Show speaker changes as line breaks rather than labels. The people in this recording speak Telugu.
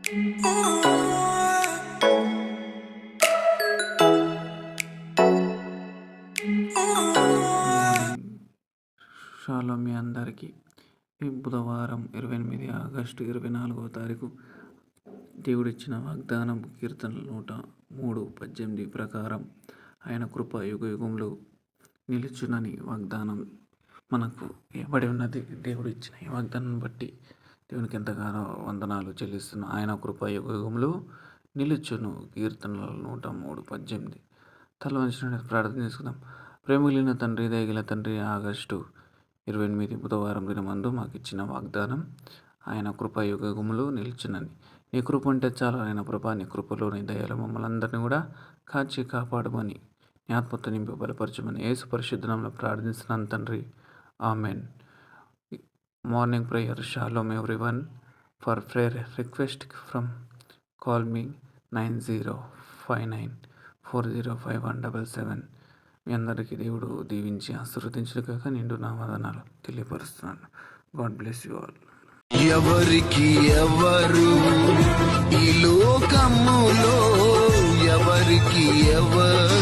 మార్నింగ్. షాలోమ్ మీ అందరికీ. ఈ బుధవారం 28 ఆగస్టు 24వ తారీఖు దేవుడిచ్చిన వాగ్దానం కీర్తనలు 103:18 ప్రకారం ఆయన కృప యుగయుగంలో నిలుచునని వాగ్దానం మనకు ఇవ్వబడి ఉన్నది. దేవుడు ఇచ్చిన ఈ వాగ్దానం బట్టి దేవునికి ఎంతగానో వందనాలు చెల్లిస్తున్నాం. ఆయన కృప యుగయుగంలో నిలుచును. కీర్తనలు 103:18. తల వంచిన ప్రార్థన చేసుకుందాం. ప్రేమలిన తండ్రి, దయగల తండ్రి, ఆగస్టు 28 బుధవారం దినమందు మాకు ఇచ్చిన వాగ్దానం ఆయన కృప యుగయుగములో నిలుచునని. నీ కృప ఉంటే చాలు ఆయన ప్రభా. నీ కృపలో నీ దయలో మమ్మల్ని అందరినీ కూడా కాచి కాపాడమని, నీ ఆత్మతో నింపి బలపరచమని యేసు పరిశుద్ధంలో ప్రార్థిస్తున్నాను తండ్రి. Amen. Morning prayer. Shalom everyone. For prayer request from call me 9059405177. మీ అందరికీ దేవుడు దీవించి ఆశీర్వదించును గాక. నిండు నా వందనాలు తెలియపరుస్తున్నాను. God bless you all.
ఎవరికి ఎవరు ఈ లోకములో ఎవరికి ఎవరు